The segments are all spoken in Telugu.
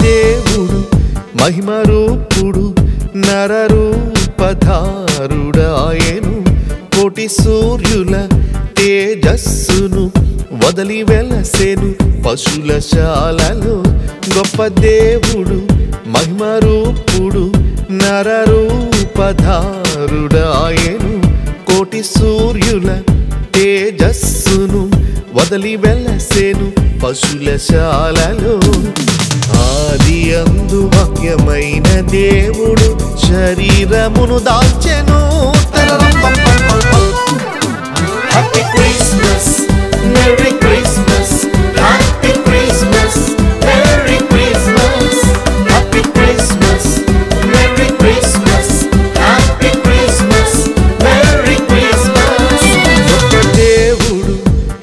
దేవుడు మహిమరూపుడు నరరూపధారుడాయెను కోటి సూర్యుల తేజస్సును వదలి వెలసెను పశుల శాలలో గొప్ప దేవుడు మహిమరూపుడు నరరూపధారుడాయెను కోటి సూర్యుల తేజస్సును వదలి వెలసెను పశుల శాలలో ఆది అందు వాక్యమైన దేవుడు శరీరమును దాల్చెను happy Christmas merry Christmas happy Christmas merry Christmas happy Christmas merry Christmas happy Christmas merry Christmas దేవుడు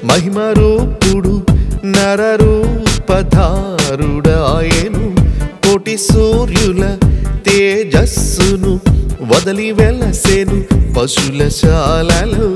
మహిమరూపుడు నరరూపధారుడాయెను కోటి సూర్యుల తేజస్సును వదలి వెలసెను పశుల శాలలో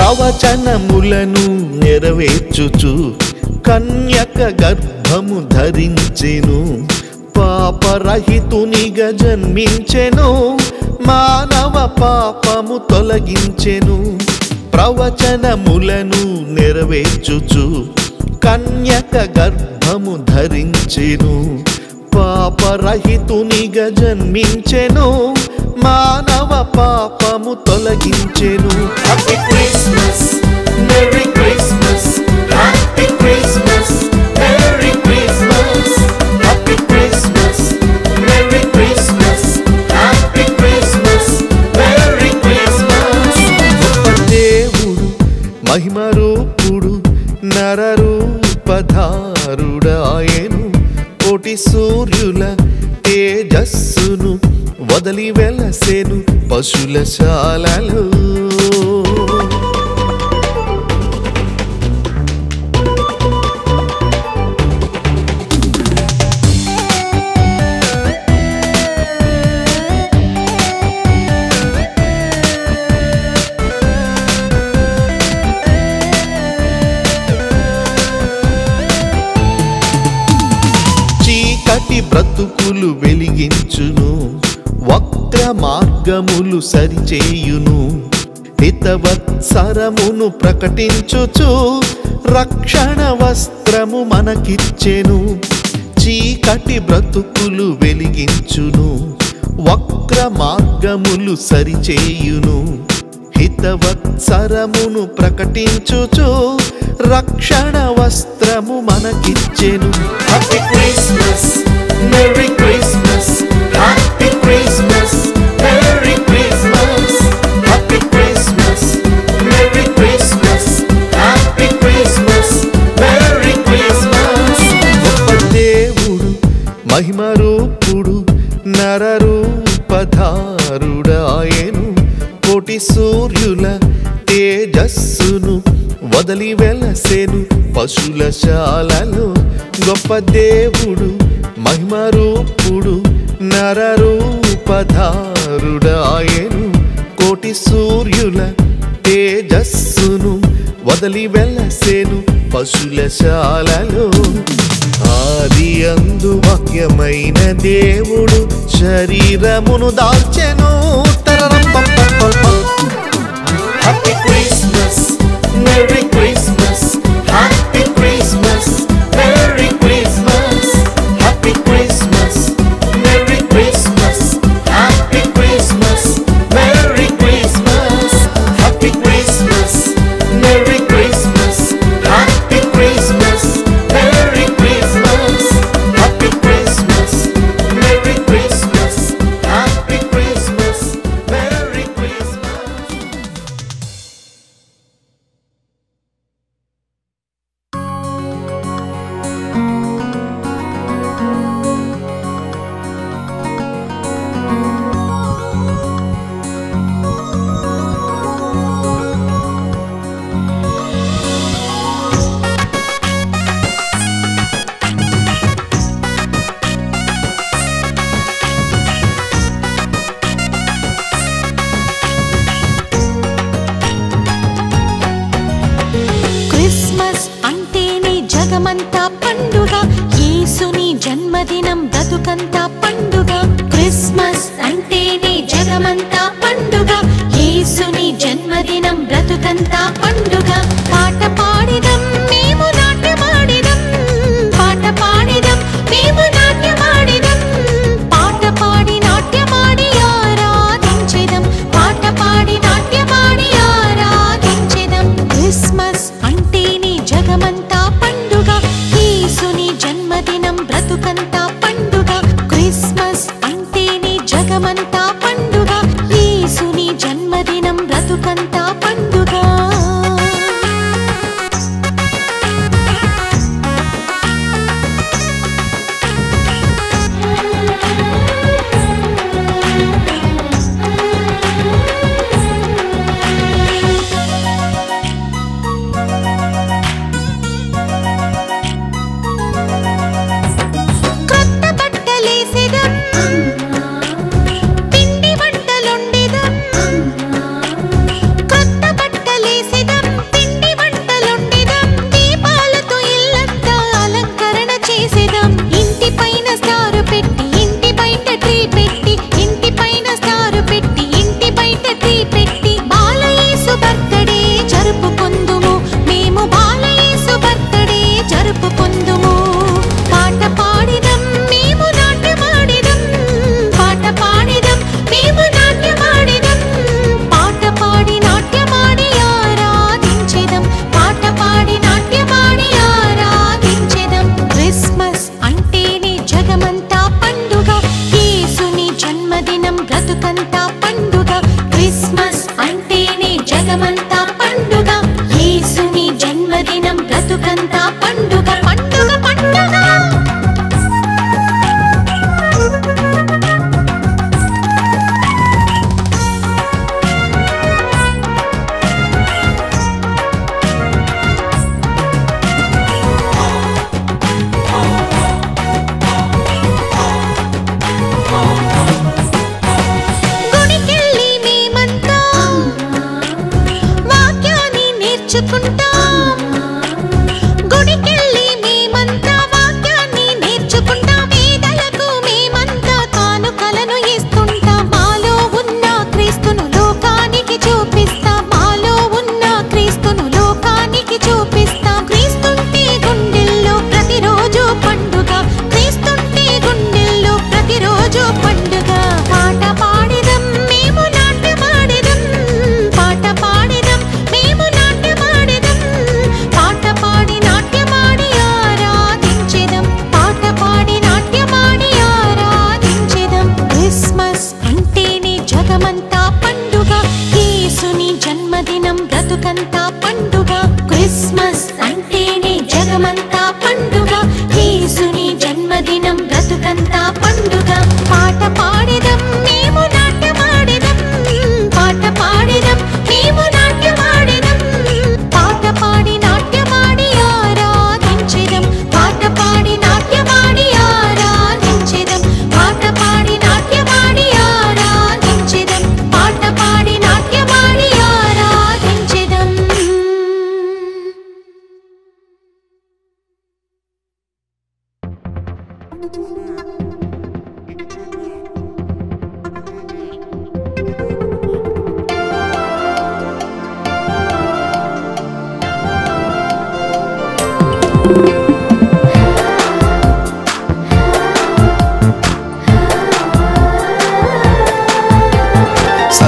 ప్రవచనములను నెరవేర్చుచు కన్యక గర్భము ధరించెను పాపరహితునిగా జన్మించెను మానవ పాపము తొలగించెను ప్రవచనములను నెరవేర్చుచు కన్యక గర్భము ధరించెను పాపరహితునిగా జన్మించెను మానవ పాపము తొలగించెను happy Christmas merry Christmas happy Christmas merry Christmas happy Christmas merry Christmas happy Christmas merry Christmas దేవుడు మహిమరూపుడు నరరూపధారుడాయెను కోటి సూర్యుల తేజస్సును వదలి వెలసెను పశుల శాలలో చీకటి బ్రతుకులు వెలిగించును వక్ర మార్గములు సరిచేయును హితవత్సరమును ప్రకటించుచు రక్షణ వస్త్రము మనకిచ్చెను చీకటి బ్రతుకులు వెలిగించును వక్ర మార్గములు సరిచేయును హితవత్సరమును ప్రకటించుచు రక్షణ వస్త్రము మనకిచ్చెను happy Christmas merry Christmas happy Christmas merry Christmas happy Christmas merry Christmas happy Christmas merry Christmas దేవుడు మహిమరూపుడు నరరూపధారుడాయెను కోటి సూర్యుల తేజస్సును వదలి వెలసెను పశుల శాలలో గొప్ప దేవుడు మహిమరూపుడు నరరూపధారుడాయెను కోటి సూర్యుల తేజస్సును వదలి వెలసెను పశుల శాలలో ఆది అందు వాక్యమైన దేవుడు శరీరమును దాల్చెను happy Christmas merry Christmas happy Christmas merry Christmas happy Christmas merry Christmas happy Christmas merry Christmas happy Christmas merry Christmas happy Christmas merry Christmas happy Christmas merry Christmas happy Christmas పండుగ యేసుని జన్మదినం బ్రతుకంతా పండుగ క్రిస్మస్ అంటేనే జగమంతా పండుగ యేసుని జన్మదినం బ్రతుకంతా పండుగ పాట పాడిదం మేము నాట్యమాడిదం పాట పాడిదం మేము నాట్యమాడిదం పాట పాడి నాట్యమాడి ఆరాధించెదం పాట పాడి నాట్యమాడి ఆరాధించెదం క్రిస్మస్ అంటేనే జగమంతా పండుగ యేసుని జన్మదినం బ్రతుకంతా పండుగ క్రిస్మస్ అంటేనే జగమంతా పండుగ యేసుని జన్మదినం బ్రతుకంతా పండుగ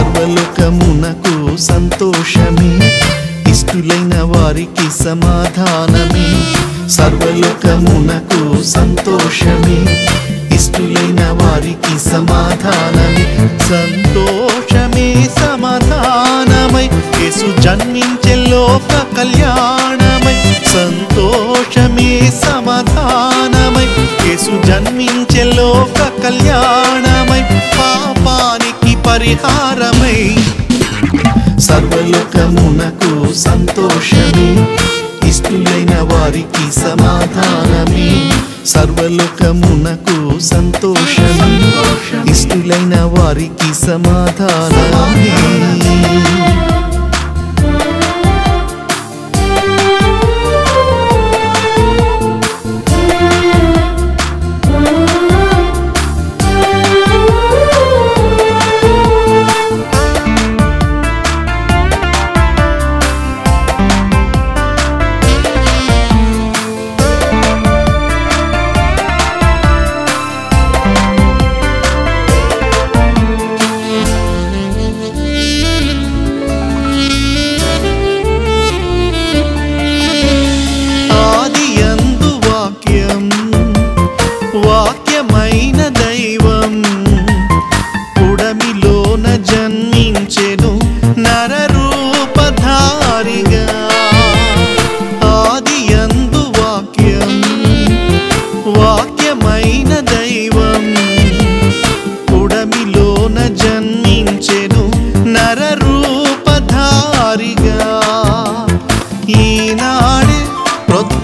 సర్వలోకమునకు సంతోషమే ఇష్టులైన వారికి సమాధానమే సర్వలోకమునకు సంతోషమే ఇష్టులైన వారికి సమాధానమే సంతోషమే సమాధానమై యేసు జన్మించే లోక కళ్యాణమై సంతోషమే సమాధానమై యేసు జన్మించే లోక కళ్యాణమై పాపానికి పరిహారమై సర్వలోకమునకు సంతోషమే ఇష్టులైన వారికి సమాధానమే సర్వలోకమునకు సంతోషమే ఇష్టులైన వారికి సమాధానమే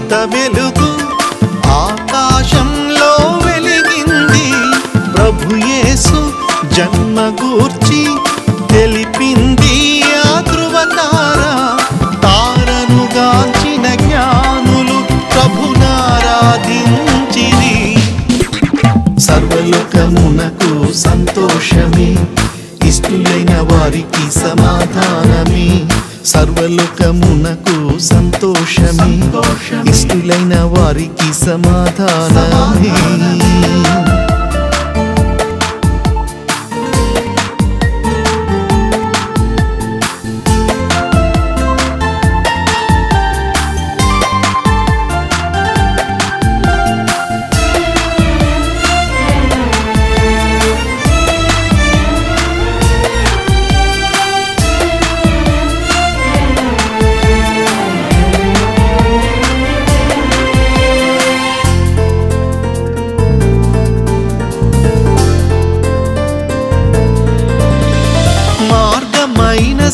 కొత్త వెలుగు ఆకాశంలో వెలిగింది. ప్రభు యేసు జన్మ గూర్చి తెలిపింది ఆ ధృవతార. తారను గాంచిన జ్ఞానులు ప్రభునారాధించిరి. సర్వలోకమునకు సంతోషమే, ఇష్టులైన వారికి సమాధానమే. సర్వలోకమునకు సంతోషమే, ఇష్టులైన వారికి సమాధానమే.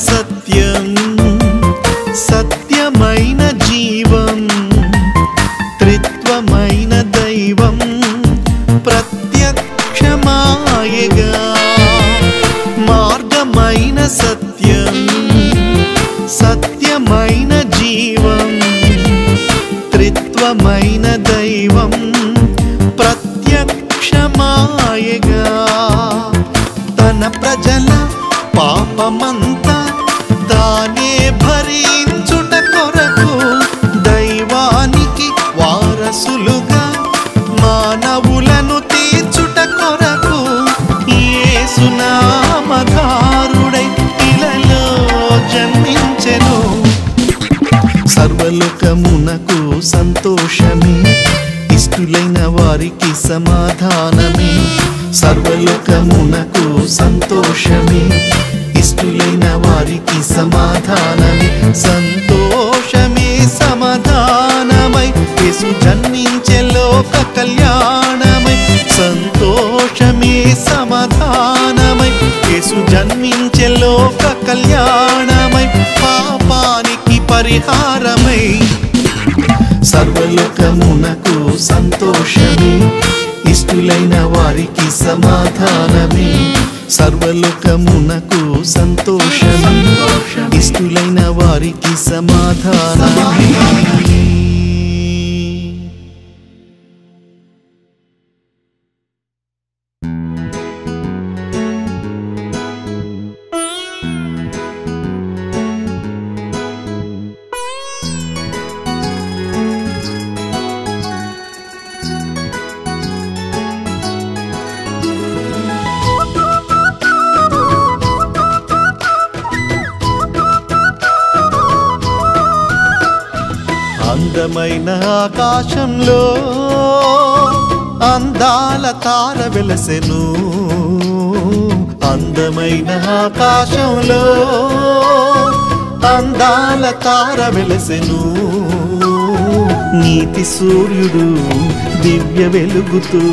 సత్యం సత్యమైన జీవం త్రిత్వమైన దైవం ప్రత్యక్షమాయగా. మార్గమైన సత్యం సత్యమైన జీవం త్రిత్వమైన దైవం ప్రత్యక్షమాయగా. తన ప్రజల పాపమంతా తానే భరించుట కొరకు దైవానికి వారసులుగా మానవులను తీర్చుట కొరకు యేసు నామధారుడై ఇలలో జన్మించెను. సర్వలోకమునకు సంతోషమే, ఇష్టులైన వారికి సమాధానమే. సర్వలోకమునకు సంతోషమే, ఇష్టులైన వారికి సమాధానమే. సంతోషమే సమాధానమై యేసు జన్మించే లోక కళ్యాణమై. సంతోషమే సమాధానమై యేసు జన్మించే లోక కళ్యాణమై. పాపానికి పరిహారమై. సర్వలోకమునకు సంతోషమే, ఇష్టులైన వారికి సమాధానమే. సర్వలోకమునకు సంతోషమే, ఇష్టులైన వారికి సమాధానమే. అందమైన ఆకాశంలో అందాల తార వెలసెను. అందమైన ఆకాశంలో అందాల తార వెలసెను. నీతి సూర్యుడు దివ్య వెలుగుతూ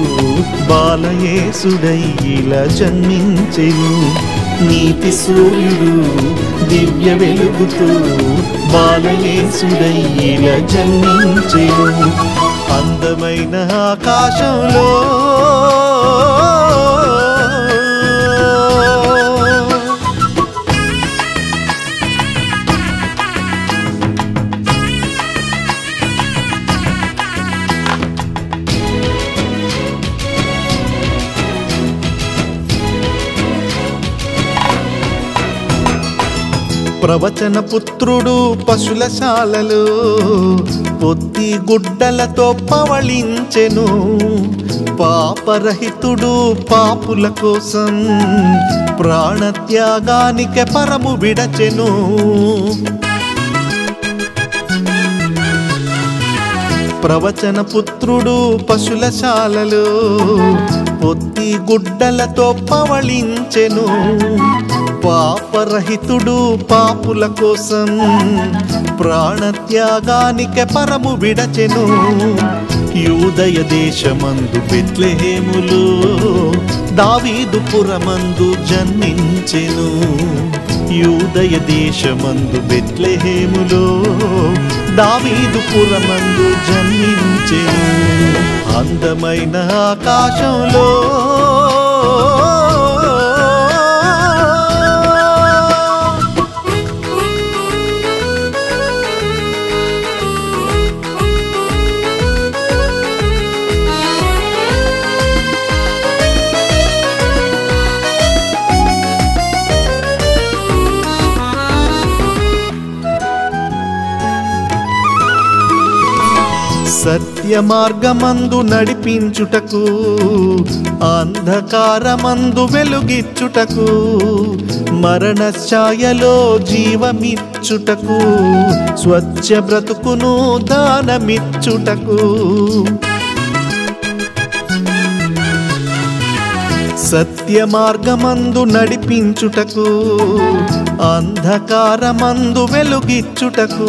బాలయేసుడై ఇలా జన్మించెను. నీతి సూర్యుడు దివ్య వెలుగుతూ బాలయేసుడై ఇలా జన్మించెను. అందమైన ఆకాశంలో ప్రవచన పుత్రుడు పశులశాలలో పొత్తి గుడ్డలతో పవళించెను. పాపరహితుడు పాపుల కోసం ప్రాణత్యాగానికే పరము విడచెను. ప్రవచన పుత్రుడు పశులశాలలో పొత్తి గుడ్డలతో పవళించెను. పాపరహితుడు పాపుల కోసం ప్రాణత్యాగానికే పరము విడచెను. యూదయ దేశమందు బెత్లెహేములో దావీదు పురమందు జన్మించెను. యూదయ దేశమందు బెత్లెహేములో దావీదు పురమందు జన్మించెను అందమైన ఆకాశంలో సత్య మార్గమందు నడిపించుటకు అంధకారమందు వెలుగిచ్చుటకు మరణ ఛాయలో జీవమిచ్చుటకు స్వచ్ఛ బ్రతుకును దానమిచ్చుటకు సత్య మార్గమందు నడిపించుటకు అంధకారమందు వెలుగిచ్చుటకు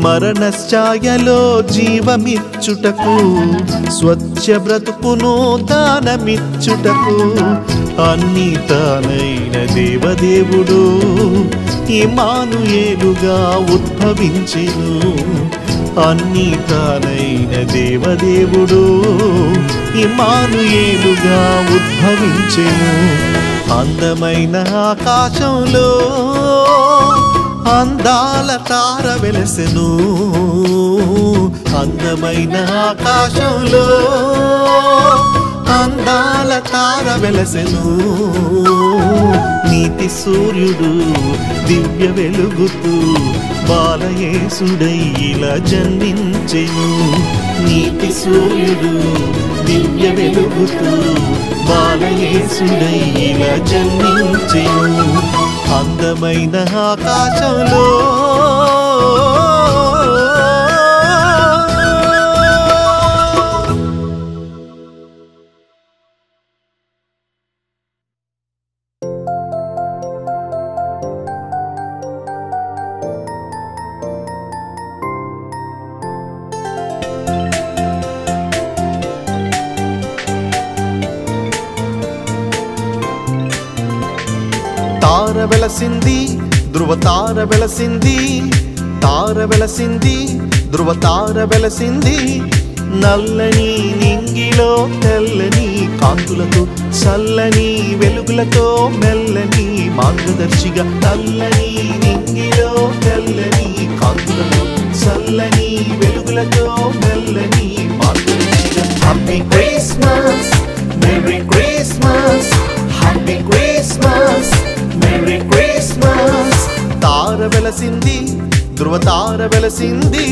మరణ ఛాయలో జీవమిచ్చుటకు స్వచ్ఛ బ్రతుకును దానమిచ్చుటకు అన్ని తానైన దేవదేవుడు ఇమ్మానుయేలుగా ఉద్భవించెను అన్ని తానైన దేవదేవుడు ఇమ్మానుయేలుగా ఉద్భవించెను అందమైన ఆకాశంలో అందాల తార వెలసెను అందమైన ఆకాశంలో అందాల తార వెలసెను నీతి సూర్యుడు దివ్య వెలుగుతూ బాలయేసుడై ఇలా జన్మించెను నీతి సూర్యుడు దివ్య వెలుగుతూ బాలయేసుడై ఇలా జన్మించెను అందమైన ఆకాశంలో తార వెలసింది ధ్రువ తార వెలసింది తార వెలసింది ధ్రువ తార వెలసింది నల్లని నింగిలో తెల్లని కాంతులతో చల్లని వెలుగులతో మెల్లని మార్గదర్శిగా నల్లని నింగిలో తెల్లని కాంతులతో చల్లని వెలుగులతో మెల్లని మార్గదర్శిగా happy Christmas merry Christmas happy Christmas merry Christmas తార వెలసింది ధ్రువ తార వెలసింది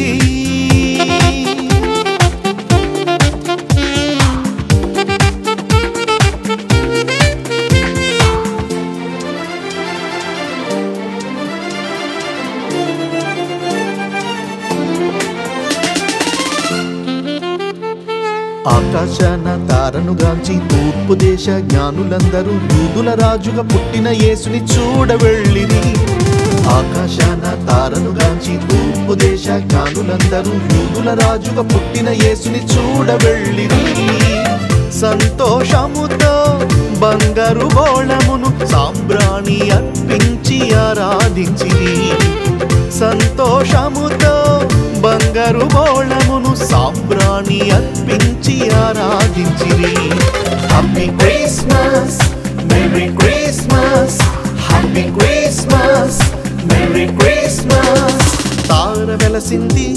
ఆకాశాన తారను గాంచి తూర్పు దేశ జ్ఞానులందరూ యూదుల రాజుగా పుట్టిన యేసుని చూడవెళ్ళిరి ఆకాశాన తారను గాంచి తూర్పు దేశ జ్ఞానులందరూ యూదుల రాజుగా పుట్టిన యేసుని చూడవెళ్ళిరి సంతోషముతో బంగారు బోళమును సాంబ్రాణి అర్పించి ఆరాధించిరి సంతోషముతో బంగారు బోళమును సాంబ్రాణి అర్పించి ఆరాధించిరి happy Christmas merry Christmas happy Christmas merry Christmas తార వెలసింది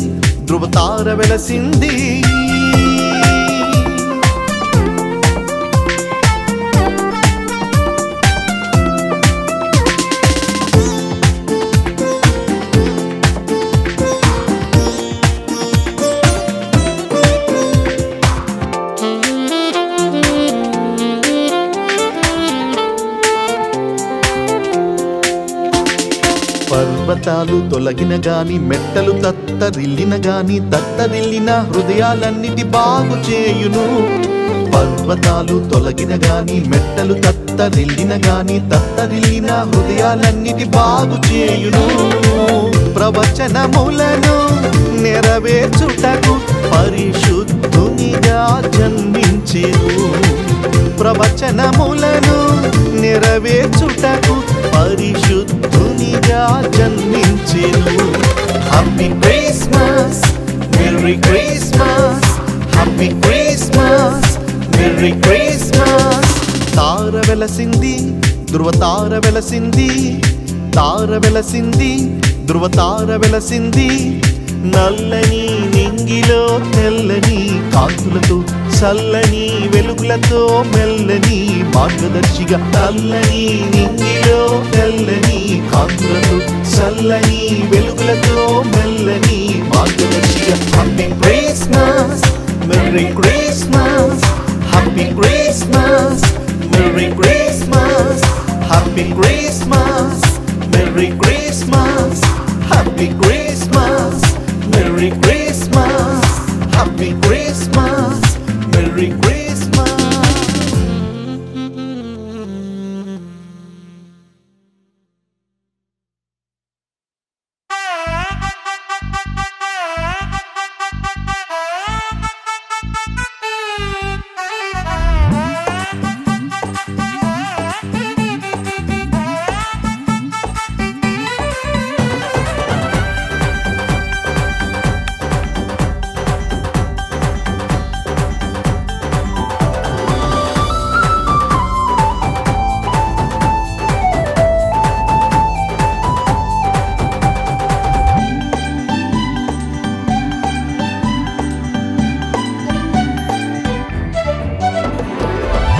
ధ్రువ తార వెలసింది పర్వతాలు తొలగిన గాని మెట్టలు తత్తరిల్లిన గాని తత్తరిల్లిన హృదయాలన్నిటి బాగు చేయును పర్వతాలు తొలగిన గాని మెట్టలు తత్తరిల్లిన గాని తత్తరిల్లిన హృదయాలన్నిటి బాగు చేయును ప్రవచనములను నెరవేర్చుటకు పరిశుద్ధునిగా జన్మించెను ప్రవచనములను నెరవేర్చుటకు పరిశుద్ధునిగా జన్మించెను happy Christmas merry Christmas, happy Christmas, merry Christmas. తార వెలసింది, ధ్రువ తార వెలసింది, తార వెలసింది, ధ్రువ తార వెలసింది. నల్లని నింగిలో తెల్లని కాంతులతో, చల్లని వెలుగులతో మెల్లని మార్గదర్శిగా. నల్లని నింగిలో తెల్లని కాంతులతో, చల్లని వెలుగులతో మెల్లని మార్గదర్శిగా. Happy Christmas, merry Christmas, happy Christmas, merry Christmas, happy Christmas, merry Christmas, happy Christmas, merry Christmas, happy Christmas, merry Christmas.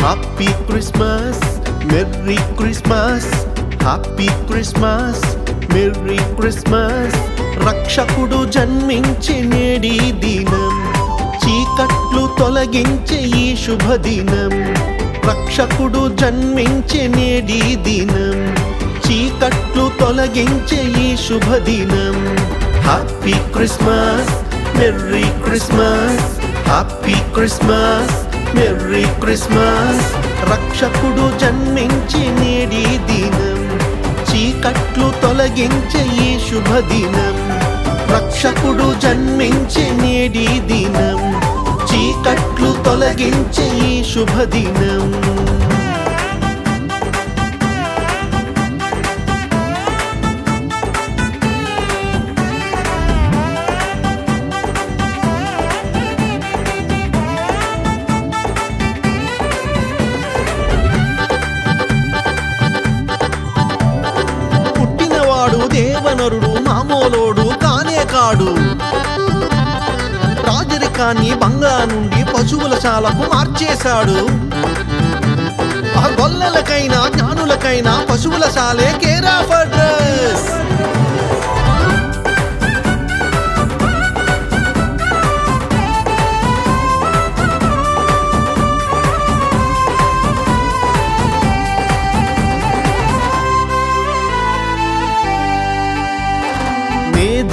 Happy Christmas, Merry Christmas, Happy Christmas, Merry Christmas. రక్షకుడు జన్మించే నేడి దినం, చీకట్లు తొలగించే ఈ శుభదినం. రక్షకుడు జన్మించే నేడి దినం, చీకట్లు తొలగించే ఈ శుభదినం. Happy Christmas, merry Christmas, happy Christmas, merry Christmas. రక్షకుడు జన్మించే నేడి దినం, చీకట్లు తొలగించే ఈ శుభదినం. రక్షకుడు జన్మించే నేడి దినం, చీకట్లు తొలగించే ఈ శుభదినం. దేవనరుడు మామూలోడు కానే కాడు, రాజరికాన్ని బంగా నుండి పశువుల శాలకు మార్చేశాడు. ఆ గొల్లలకైనా జ్ఞానులకైనా పశువుల శాలే కేర్ ఆఫ్ అడ్రస్.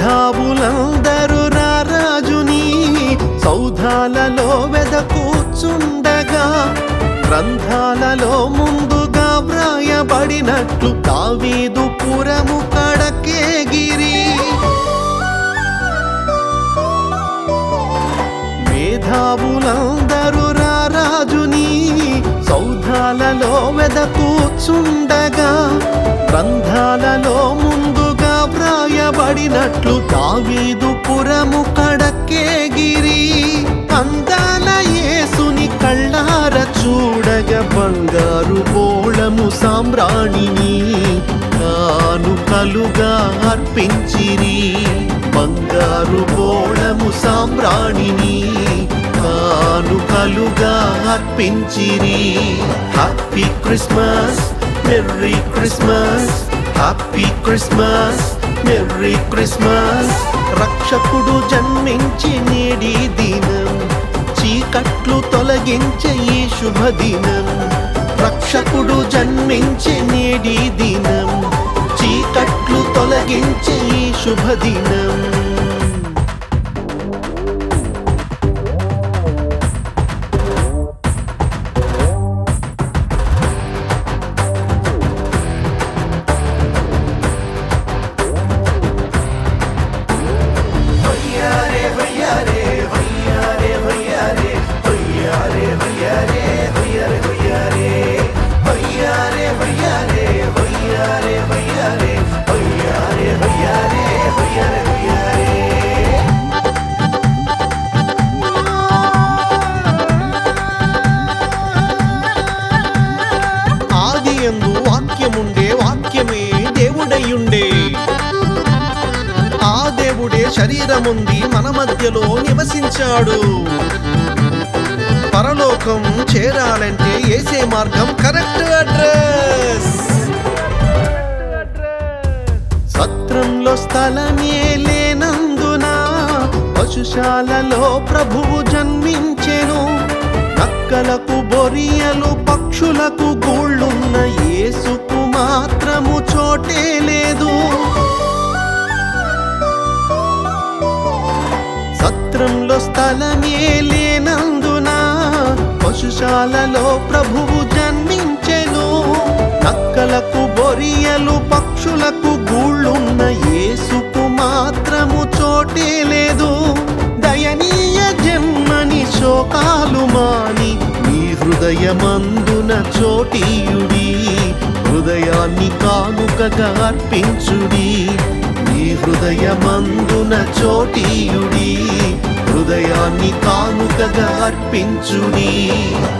మేధావులందరూ రారాజుని సౌధాలలో వెదకూచుండగా, గ్రంథాలలో ముందుగా వ్రాయబడినట్లు దావీదు పురము కడకేగిరి. మేధావులందరూ రారాజుని సౌధాలలో వెదకూచుండగా, గ్రంథాలలో ముందుగా వ్రాయబడినట్లు దావీదు పురము కడకేగిరి. అందాల యేసుని కళ్ళార చూడగ బంగారు బోళము సామ్రాణిని కానుకలుగా అర్పించిరి. బంగారు బోళము సామ్రాణిని కానుకలుగా అర్పించిరి. Happy Christmas, merry Christmas, happy Christmas, merry Christmas. రక్షకుడు జన్మించే నేడి దినం, చీకట్లు తొలగించే ఈ శుభదినం. రక్షకుడు జన్మించే నేడి దినం, చీకట్లు తొలగించే ఈ శుభదినం. Hoyare, hoyare, hoyare, hoyare, hoyare, hoyare. దేవుడే శరీరముంది మన మధ్యలో నివసించాడు. పరలోకం చేరాలంటే యేసే మార్గం, కరెక్ట్ అడ్రస్. సత్రంలో స్థలమే లేనందున పశుశాలలో ప్రభువు జన్మించెను. నక్కలకు బొరియలు పక్షులకు గూళ్ళున్న యేసుకు మాత్రము చోటే లేదు. సత్రంలో స్థలమే లేనందున పశుశాలలో ప్రభువు జన్మించెను. నక్కలకు బొరియలు పక్షులకు గూళ్ళున్న యేసుకు మాత్రము చోటే లేదు. దయనీయ జన్మని శోకాలు మాని మీ హృదయమందున చోటీయుడి. హృదయాన్ని కానుకగా అర్పించుడి. మీ హృదయమందున చోటీయుడి. హృదయాన్ని కానుకగా అర్పించుడి.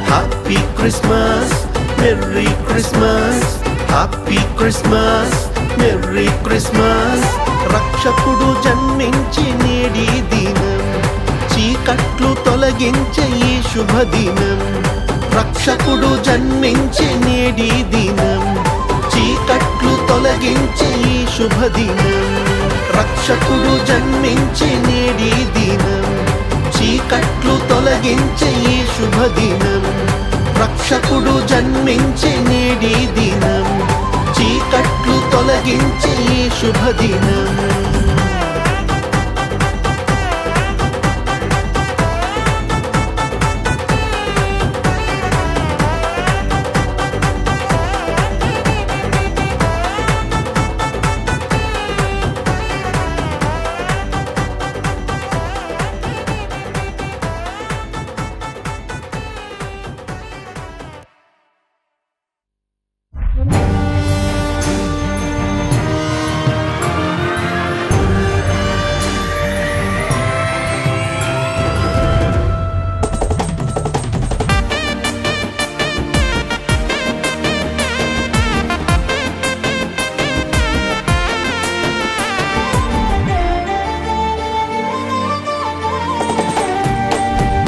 Happy Christmas, merry Christmas, happy Christmas, merry Christmas. రక్షకుడు జన్మించి నేడి దినం, చీకట్లు తొలగించే ఈ శుభదినం. రక్షకుడు జన్మించి నేడి దినం, చీకట్లు తొలగించే ఈ శుభదినం. రక్షకుడు జన్మించి నేడి దినం, చీకట్లు తొలగించే ఈ శుభదినం. రక్షకుడు జన్మించి నేడి దినం, చీకట్లు తొలగించే ఈ శుభదినం.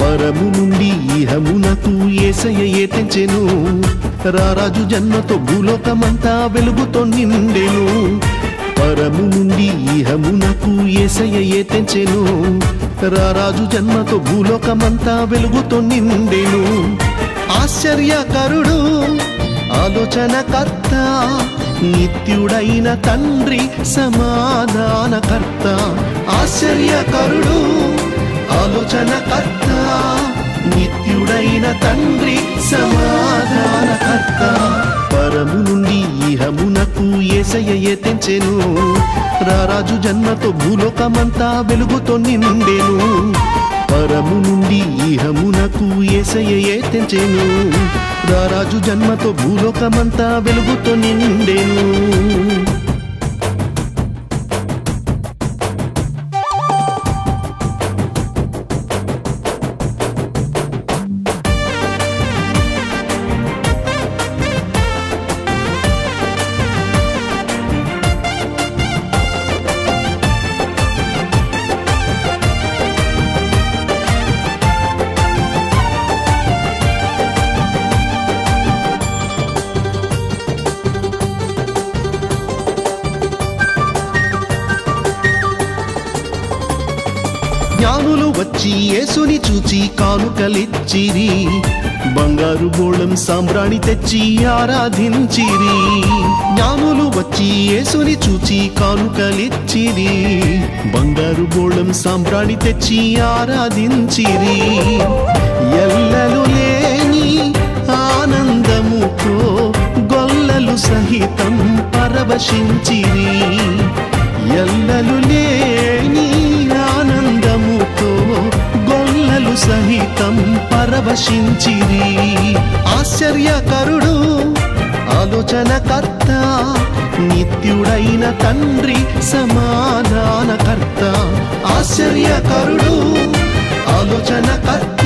పరము నుండి ఇహమునకు యేసయ్య తెంచెను. రారాజు జన్మతో భూలోకమంతా వెలుగుతో నిండెను. పరము నుండి ఇహమునకు యేసయ్య తెంచెను. రారాజు జన్మతో భూలోకమంతా వెలుగుతో నిండెను. ఆశ్చర్యకరుడు, ఆలోచనకర్త, నిత్యుడైన తండ్రి, సమాధానకర్త. ఆశ్చర్యకరుడు, ఆలోచనకర్త, నిత్యుడైన తండ్రి, సమాధానకర్త. పరము నుండి ఇహమునకు యేసయ్య తెంచెను. రారాజు జన్మతో భూలోకమంతా వెలుగుతో నిండెను. పరము నుండి ఇహమునకు యేసయ్య తెంచెను. రారాజు జన్మతో భూలోకమంతా వెలుగుతో నిండెను. జ్ఞానులు వచ్చి యేసుని చూచి కానుకలిచ్చిరి. బంగారు బోళం సాంబ్రాణి తెచ్చి ఆరాధించిరి. జ్ఞానులు వచ్చి యేసుని చూచి కానుకలిచ్చిరి. బంగారు బోళం సాంబ్రాణి తెచ్చి ఆరాధించిరి. ఎల్లలు లేని ఆనందముతో గొల్లలు సహితం పరవశించిరి. ఎల్లలు లేని ఆనందముతో గొల్లలు సహితం పరవశించిరి. ఆశ్చర్యకరుడు, ఆలోచనకర్త, నిత్యుడైన తండ్రి, సమాధానకర్త. ఆశ్చర్యకరుడు, ఆలోచనకర్త,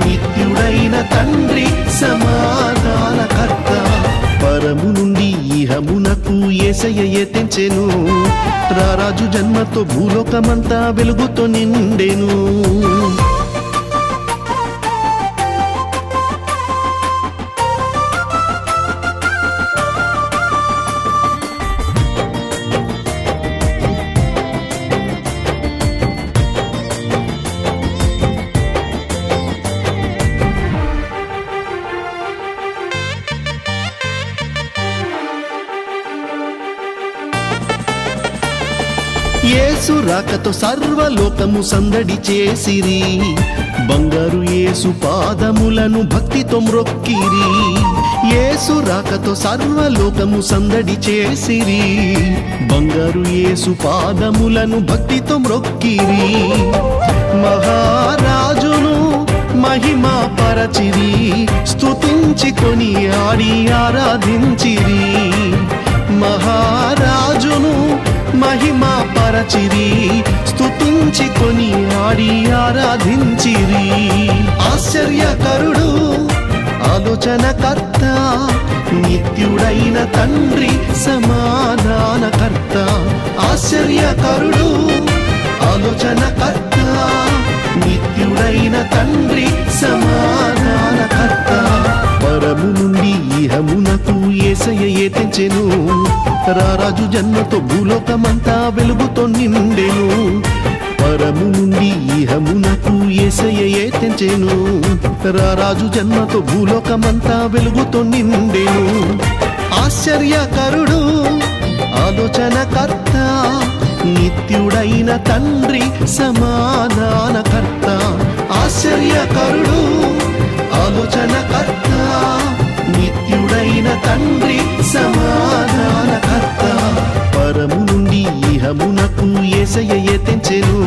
నిత్యుడైన తండ్రి, సమాధానకర్త. పరము నుండి ఇహమునకు యేసయ్యయే తెంచెను రారాజు జన్మతో భూలోకమంతా వెలుగుతో నిండెను యేసు రాకతో సర్వలోకము సందడి చేసిరి బంగారు యేసు పాదములను భక్తితో మ్రొక్కిరి యేసు రాకతో సర్వలోకము సందడి చేసిరి బంగారు యేసు పాదములను భక్తితో మ్రొక్కిరి మహారాజును మహిమా పరచిరి స్తుతించి కొనియాడి ఆరాధించిరి మహారాజును మహిమా పరచిరి స్తుతించి కొనియాడి ఆరాధించిరి ఆశ్చర్యకరుడు ఆలోచనకర్త నిత్యుడైన తండ్రి సమాధానకర్త ఆశ్చర్యకరుడు ఆలోచనకర్త నిత్యుడైన తండ్రి సమాధానకర్త పరము నుండి ఇహమునకు యేసయ్యయే తెంచెను రారాజు జన్మతో భూలోకమంతా వెలుగుతో నిండెను పరము నుండి ఇహమునకు యేసయ్యయే తెంచెను రారాజు జన్మతో భూలోకమంతా వెలుగుతో నిండెను ఆశ్చర్యకరుడు ఆలోచనకర్త నిత్యుడైన తండ్రి సమాధానకర్త ఆశ్చర్యకరుడు ఆలోచనకర్త నిత్యుడైన తండ్రి సమాధానకర్త పరము నుండి ఇహమునకు యేసయ్యయే తెంచెను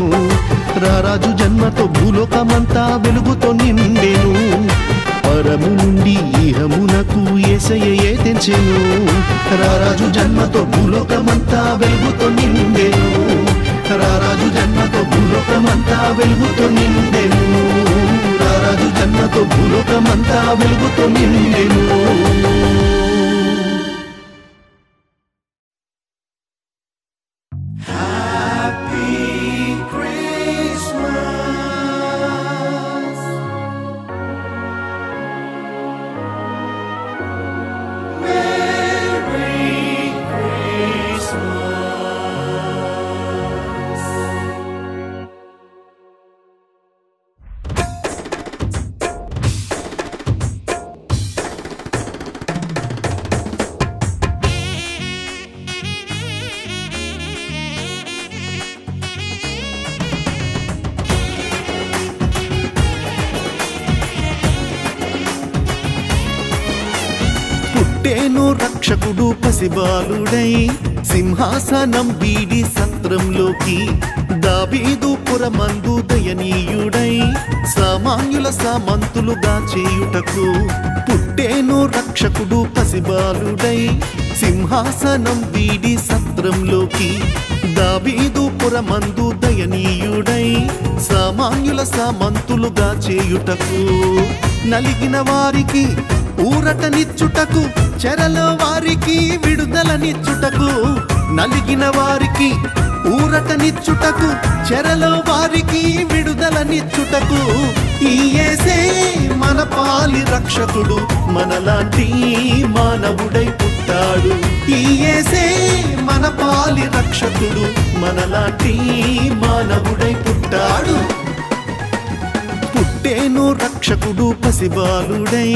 రారాజు జన్మతో భూలోకమంతా వెలుగుతో నిండెను పరము నుండి ఇహమునకు యేసయ్యయే తెంచెను రారాజు జన్మతో భూలోకమంతా వెలుగుతో నిండెను రారాజు జన్మతో భూలోకమంతా వెలుగుతో నిండెను రారాజు జన్మతో భూలోకమంతా వెలుగుతో నిండెను పుట్టేను రక్షకుడు పసిబాలుడై సింహాసనం వీడి సత్రంలోకి దావీదు పురమందు దయనీయుడై సామాన్యుల సామంతులుగా చేయుటకు పుట్టేను రక్షకుడు పసిబాలుడై సింహాసనం వీడి సత్రంలోకి దావీదు పురమందు దయనీయుడై సామాన్యుల సామంతులుగా చేయుటకు నలిగిన వారికి ఊరటనిచ్చుటకు చెరలో వారికి విడుదలనిచ్చుటకు నలిగిన వారికి ఊరటనిచ్చుటకు చెరలో వారికి విడుదలనిచ్చుటకు ఈ యేసే మన పాలి రక్షకుడు మనలాంటి మానవుడై పుట్టాడు ఈ యేసే మన పాలి రక్షకుడు మనలాంటి మానవుడై పుట్టాడు పుట్టేను రక్షకుడు పసిబాలుడై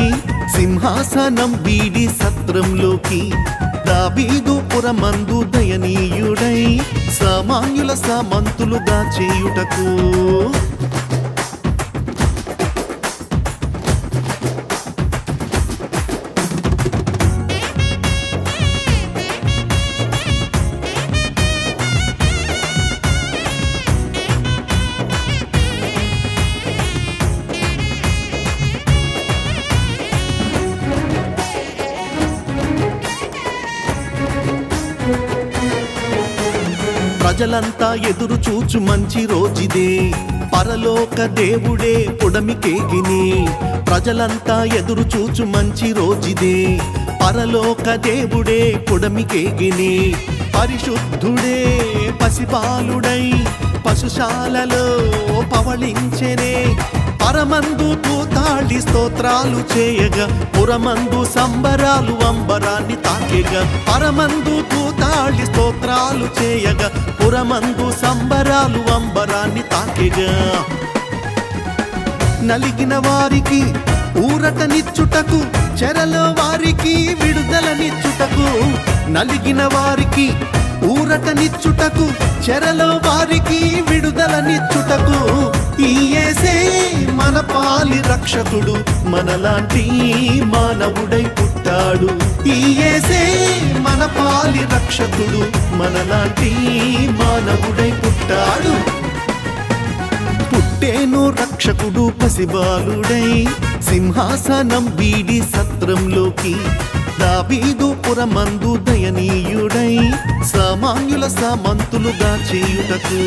సింహాసనం వీడి సత్రంలోకి దావీదు పురమందు దయనీయుడై సామాన్యుల సామంతులుగా చేయుటకు ప్రజలంతా ఎదురు చూచు మంచి రోజుదే పరలోక దేవుడే పుడమికేగిని ప్రజలంతా ఎదురు చూచు మంచి రోజుదే పరలోక దేవుడే పుడమికేగిని పరిశుద్ధుడే పసిపాలుడై పశుశాలలో పవళించెనే పరమందు తూతాళి స్తోత్రాలు చేయగా పురమందు సంబరాలు అంబరాన్ని తాకెగా పరమందు తూతాళి స్తోత్రాలు చేయగా పురమందు సంబరాలు అంబరాన్ని తాకెగా నలిగిన వారికి ఊరటనిచ్చుటకు చెరలో వారికి విడుదలనిచ్చుటకు నలిగిన వారికి ఊరటనిచ్చుటకు చెరలో వారికి విడుదలనిచ్చుటకు ఈ యేసే మన పాలి రక్షకుడు మనలాంటి మానవుడై పుట్టాడు ఈ యేసే మన పాలి రక్షకుడు మనలాంటి మానవుడై పుట్టాడు పుట్టేను రక్షకుడు పసిబాలుడై సింహాసనం వీడి సత్రంలోకి దావీదు పురమందు దయనీయుడై సామాన్యుల సామంతులుగా చేయుటకు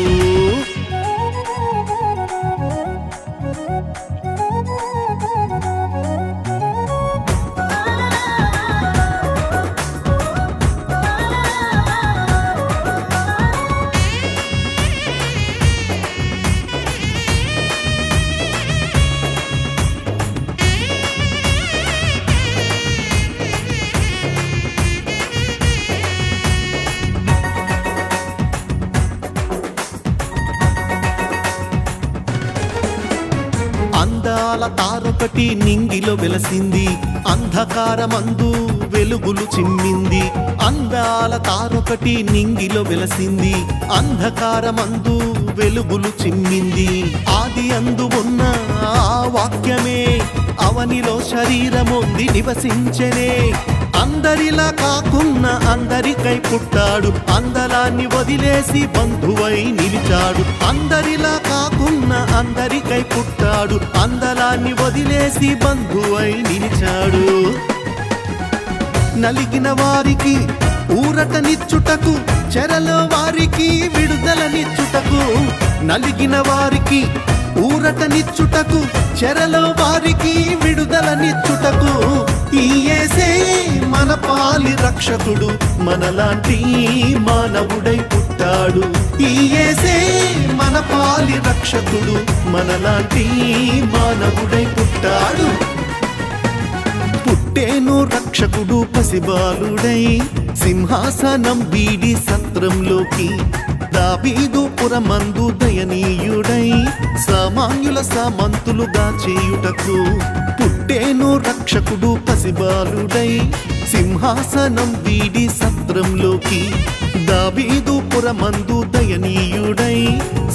అందాల తారొకటి నింగిలో వెలసింది అంధకారమందు వెలుగులు చిమ్మింది అందాల తారొకటి నింగిలో వెలసింది అంధకారమందు వెలుగులు చిమ్మింది ఆది అందు ఉన్న ఆ వాక్యమే అవనిలో శరీరముంది నివసించెనే అందరిలా కాకున్న అందరికై పుట్టాడు అందలాన్ని వదిలేసి బంధువై నిలిచాడు అందరిలా కాకున్న అందరికై పుట్టాడు అందలాన్ని వదిలేసి బంధువై నిలిచాడు నలిగిన వారికి ఊరటనిచ్చుటకు చెరలో వారికి విడుదలనిచ్చుటకు నలిగిన వారికి ఊరటనిచ్చుటకు చెరలో వారికి విడుదలనిచ్చుటకు ఈ యేసే మన పాలి రక్షకుడు మనలాంటి మానవుడై పుట్టాడు ఈ యేసే మన పాలి రక్షకుడు మనలాంటి మానవుడై పుట్టాడు పుట్టేను రక్షకుడు పసిబాలుడై సింహాసనం వీడి సత్రంలోకి దావీదు పురమందు దయనీయుడై సామాన్యుల సామంతులుగా చేయుటకు పుట్టేను రక్షకుడు పసిబాలుడై సింహాసనం వీడి సత్రంలోకి దావీదు పురమందు దయనీయుడై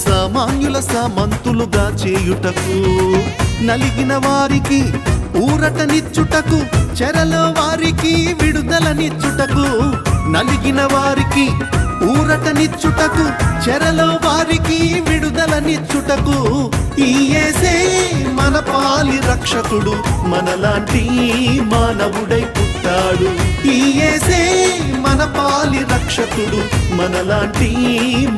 సామాన్యుల సామంతులుగా చేయుటకు నలిగిన వారికి ఊరటనిచ్చుటకు చెరలో వారికి విడుదలనిచ్చుటకు నలిగిన వారికి ఊరటనిచ్చుటకు చెరలో వారికి విడుదలనిచ్చుటకు ఈ యేసే మన పాలి రక్షకుడు మనలాంటి మానవుడై పుట్టాడు ఈ యేసే మన పాలి రక్షకుడు మనలాంటి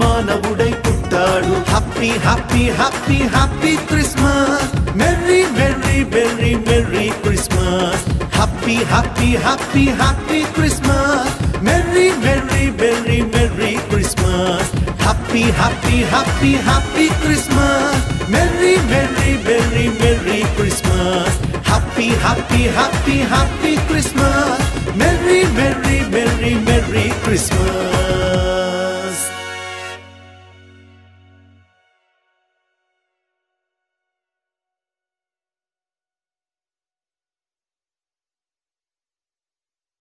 మానవుడై పుట్టాడు happy happy happy happy Christmas merry merry merry merry Christmas happy happy happy happy Christmas merry merry merry merry Christmas happy happy happy happy Christmas merry merry merry merry Christmas happy happy happy happy Christmas merry merry merry merry Christmas